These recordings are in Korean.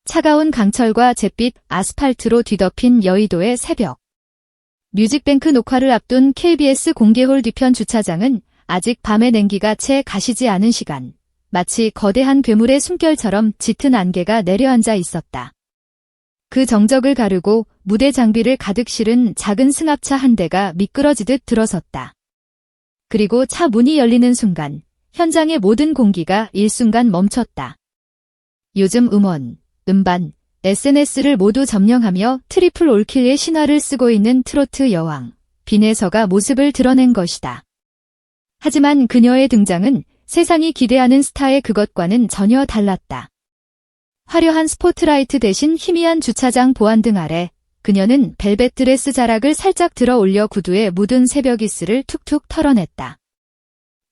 차가운 강철과 잿빛 아스팔트로 뒤덮인 여의도의 새벽. 뮤직뱅크 녹화를 앞둔 KBS 공개홀 뒤편 주차장은 아직 밤의 냉기가 채 가시지 않은 시간. 마치 거대한 괴물의 숨결처럼 짙은 안개가 내려앉아 있었다. 그 정적을 가르고 무대 장비를 가득 실은 작은 승합차 한 대가 미끄러지듯 들어섰다. 그리고 차 문이 열리는 순간 현장의 모든 공기가 일순간 멈췄다. 요즘 음원, 음반, SNS를 모두 점령하며 트리플 올킬의 신화를 쓰고 있는 트로트 여왕, 빈에서가 모습을 드러낸 것이다. 하지만 그녀의 등장은 세상이 기대하는 스타의 그것과는 전혀 달랐다. 화려한 스포트라이트 대신 희미한 주차장 보안등 아래 그녀는 벨벳 드레스 자락을 살짝 들어 올려 구두에 묻은 새벽 이슬을 툭툭 털어냈다.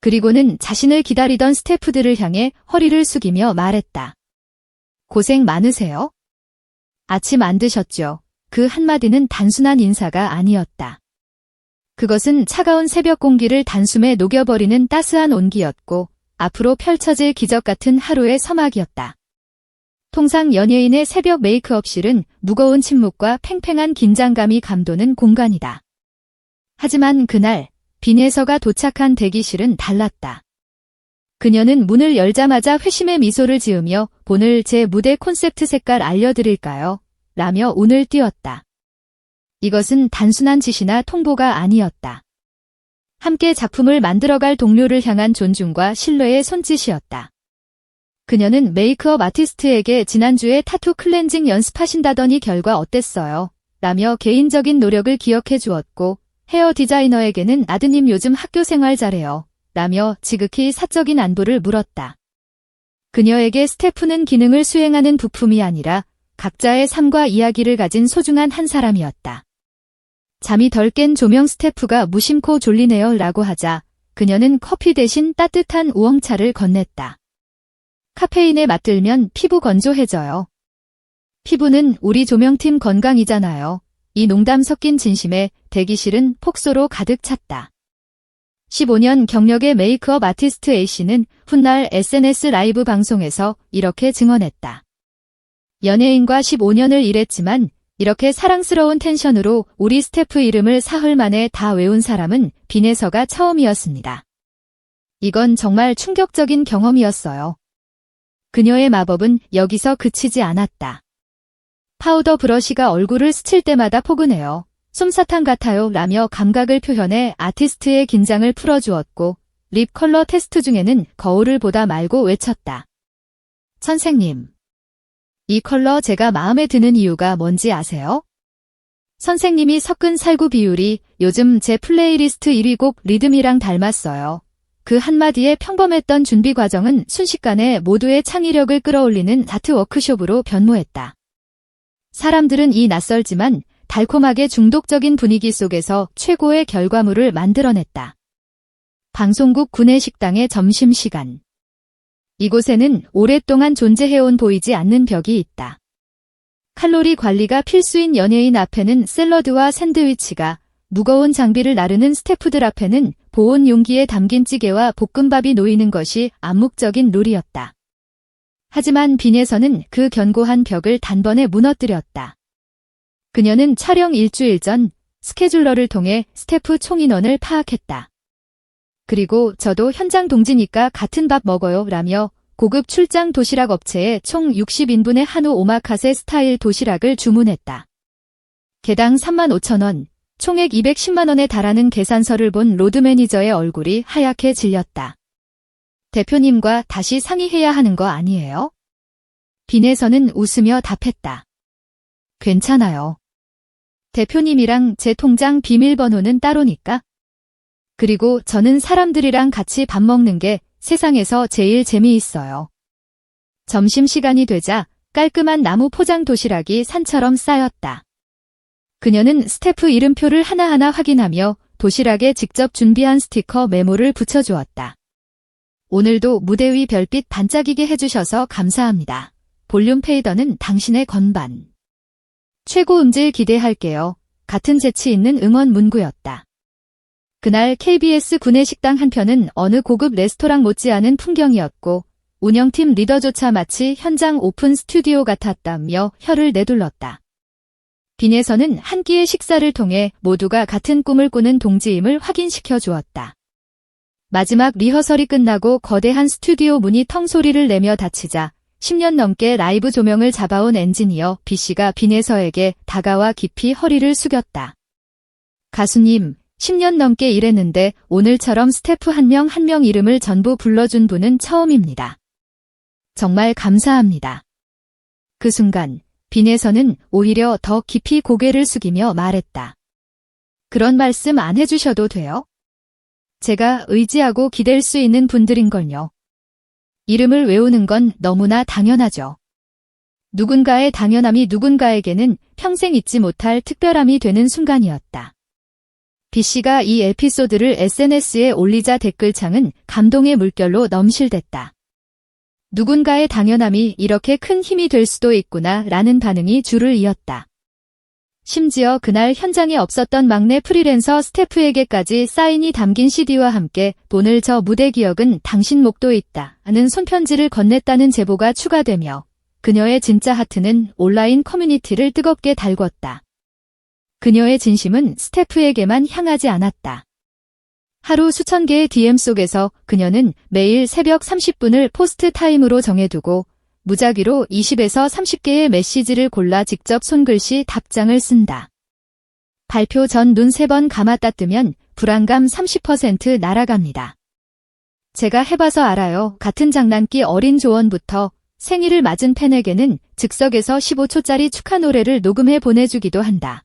그리고는 자신을 기다리던 스태프들을 향해 허리를 숙이며 말했다. 고생 많으세요? 아침 안 드셨죠? 그 한마디는 단순한 인사가 아니었다. 그것은 차가운 새벽 공기를 단숨에 녹여버리는 따스한 온기였고 앞으로 펼쳐질 기적 같은 하루의 서막이었다. 통상 연예인의 새벽 메이크업실은 무거운 침묵과 팽팽한 긴장감이 감도는 공간이다. 하지만 그날 빈에서가 도착한 대기실은 달랐다. 그녀는 문을 열자마자 회심의 미소를 지으며 오늘 제 무대 콘셉트 색깔 알려드릴까요? 라며 운을 띄웠다. 이것은 단순한 지시나 통보가 아니었다. 함께 작품을 만들어갈 동료를 향한 존중과 신뢰의 손짓이었다. 그녀는 메이크업 아티스트에게 지난주에 타투 클렌징 연습하신다더니 결과 어땠어요? 라며 개인적인 노력을 기억해 주었고 헤어 디자이너에게는 아드님 요즘 학교 생활 잘해요. 라며 지극히 사적인 안부를 물었다. 그녀에게 스태프는 기능을 수행하는 부품이 아니라 각자의 삶과 이야기를 가진 소중한 한 사람이었다. 잠이 덜 깬 조명 스태프가 무심코 졸리네요 라고 하자 그녀는 커피 대신 따뜻한 우엉차를 건넸다. 카페인에 맞들면 피부 건조해져요. 피부는 우리 조명팀 건강이잖아요. 이 농담 섞인 진심에 대기실은 폭소로 가득 찼다. 15년 경력의 메이크업 아티스트 A씨는 훗날 SNS 라이브 방송에서 이렇게 증언했다. 연예인과 15년을 일했지만 이렇게 사랑스러운 텐션으로 우리 스태프 이름을 사흘 만에 다 외운 사람은 빈에서가 처음이었습니다. 이건 정말 충격적인 경험이었어요. 그녀의 마법은 여기서 그치지 않았다. 파우더 브러쉬가 얼굴을 스칠 때마다 포근해요. 솜사탕 같아요 라며 감각을 표현해 아티스트의 긴장을 풀어주었고 립 컬러 테스트 중에는 거울을 보다 말고 외쳤다. 선생님. 이 컬러 제가 마음에 드는 이유가 뭔지 아세요? 선생님이 섞은 살구 비율이 요즘 제 플레이리스트 1위 곡 리듬이랑 닮았어요. 그 한마디에 평범했던 준비 과정은 순식간에 모두의 창의력을 끌어올리는 아트 워크숍으로 변모했다. 사람들은 이 낯설지만 달콤하게 중독적인 분위기 속에서 최고의 결과물을 만들어냈다. 방송국 구내식당의 점심시간. 이곳에는 오랫동안 존재해온 보이지 않는 벽이 있다. 칼로리 관리가 필수인 연예인 앞에는 샐러드와 샌드위치가, 무거운 장비를 나르는 스태프들 앞에는 보온 용기에 담긴 찌개와 볶음밥이 놓이는 것이 암묵적인 룰이었다. 하지만 빈에서는 그 견고한 벽을 단번에 무너뜨렸다. 그녀는 촬영 일주일 전 스케줄러를 통해 스태프 총 인원을 파악했다. 그리고 저도 현장 동지니까 같은 밥 먹어요 라며 고급 출장 도시락 업체에 총 60인분의 한우 오마카세 스타일 도시락을 주문했다. 개당 35,000원, 총액 210만 원에 달하는 계산서를 본 로드 매니저의 얼굴이 하얗게 질렸다. 대표님과 다시 상의해야 하는 거 아니에요? 빈에서는 웃으며 답했다. 괜찮아요. 대표님이랑 제 통장 비밀번호는 따로니까. 그리고 저는 사람들이랑 같이 밥 먹는 게 세상에서 제일 재미있어요. 점심시간이 되자 깔끔한 나무 포장 도시락이 산처럼 쌓였다. 그녀는 스태프 이름표를 하나하나 확인하며 도시락에 직접 준비한 스티커 메모를 붙여주었다. 오늘도 무대 위 별빛 반짝이게 해주셔서 감사합니다. 볼륨 페이더는 당신의 건반. 최고 음질 기대할게요. 같은 재치 있는 응원 문구였다. 그날 KBS 구내식당 한편은 어느 고급 레스토랑 못지않은 풍경이었고 운영팀 리더조차 마치 현장 오픈 스튜디오 같았다며 혀를 내둘렀다. 빈에서는 한 끼의 식사를 통해 모두가 같은 꿈을 꾸는 동지임을 확인시켜 주었다. 마지막 리허설이 끝나고 거대한 스튜디오 문이 텅 소리를 내며 닫히자 10년 넘게 라이브 조명을 잡아온 엔지니어 B씨가 빈에서에게 다가와 깊이 허리를 숙였다. 가수님, 10년 넘게 일했는데 오늘처럼 스태프 한 명 한 명 이름을 전부 불러준 분은 처음입니다. 정말 감사합니다. 그 순간 빈에서는 오히려 더 깊이 고개를 숙이며 말했다. 그런 말씀 안 해주셔도 돼요? 제가 의지하고 기댈 수 있는 분들인걸요. 이름을 외우는 건 너무나 당연하죠. 누군가의 당연함이 누군가에게는 평생 잊지 못할 특별함이 되는 순간이었다. B씨가 이 에피소드를 SNS에 올리자 댓글창은 감동의 물결로 넘실댔다. 누군가의 당연함이 이렇게 큰 힘이 될 수도 있구나 라는 반응이 줄을 이었다. 심지어 그날 현장에 없었던 막내 프리랜서 스태프에게까지 사인이 담긴 CD와 함께 오늘 저 무대 기억은 당신 목도 있다 하는 손편지를 건넸다는 제보가 추가되며 그녀의 진짜 하트는 온라인 커뮤니티를 뜨겁게 달궜다. 그녀의 진심은 스태프에게만 향하지 않았다. 하루 수천 개의 DM 속에서 그녀는 매일 새벽 30분을 포스트 타임으로 정해두고 무작위로 20에서 30개의 메시지를 골라 직접 손글씨 답장을 쓴다. 발표 전 눈 3번 감았다 뜨면 불안감 30% 날아갑니다. 제가 해봐서 알아요. 같은 장난기 어린 조언부터 생일을 맞은 팬에게는 즉석에서 15초짜리 축하 노래를 녹음해 보내주기도 한다.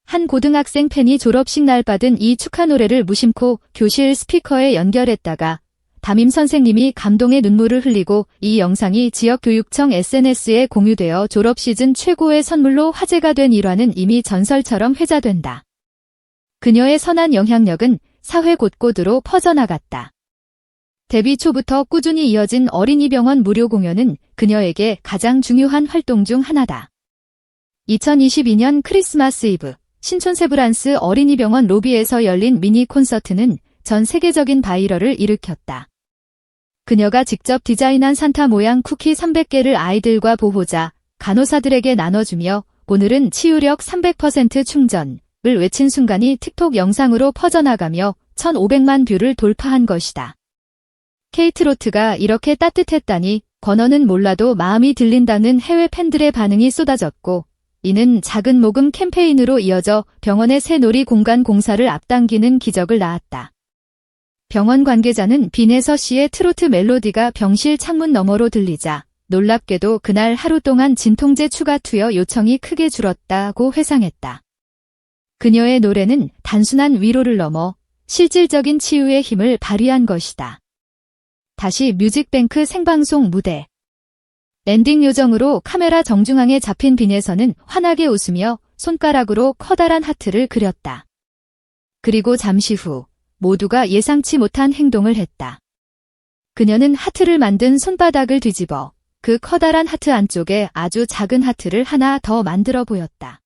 한 고등학생 팬이 졸업식 날 받은 이 축하 노래를 무심코 교실 스피커에 연결했다가 담임 선생님이 감동의 눈물을 흘리고 이 영상이 지역교육청 SNS에 공유되어 졸업 시즌 최고의 선물로 화제가 된 일화는 이미 전설처럼 회자된다. 그녀의 선한 영향력은 사회 곳곳으로 퍼져나갔다. 데뷔 초부터 꾸준히 이어진 어린이병원 무료 공연은 그녀에게 가장 중요한 활동 중 하나다. 2022년 크리스마스 이브 신촌 세브란스 어린이병원 로비에서 열린 미니 콘서트는 전 세계적인 바이럴을 일으켰다. 그녀가 직접 디자인한 산타 모양 쿠키 300개를 아이들과 보호자, 간호사들에게 나눠주며 오늘은 치유력 300% 충전을 외친 순간이 틱톡 영상으로 퍼져나가며 1,500만 뷰를 돌파한 것이다. 케이트로트가 이렇게 따뜻했다니 건어는 몰라도 마음이 들린다는 해외 팬들의 반응이 쏟아졌고 이는 작은 모금 캠페인으로 이어져 병원의 새 놀이 공간 공사를 앞당기는 기적을 낳았다. 병원 관계자는 빈에서 씨의 트로트 멜로디가 병실 창문 너머로 들리자 놀랍게도 그날 하루 동안 진통제 추가 투여 요청이 크게 줄었다고 회상했다. 그녀의 노래는 단순한 위로를 넘어 실질적인 치유의 힘을 발휘한 것이다. 다시 뮤직뱅크 생방송 무대. 엔딩 요정으로 카메라 정중앙에 잡힌 빈에서는 환하게 웃으며 손가락으로 커다란 하트를 그렸다. 그리고 잠시 후 모두가 예상치 못한 행동을 했다. 그녀는 하트를 만든 손바닥을 뒤집어 그 커다란 하트 안쪽에 아주 작은 하트를 하나 더 만들어 보였다.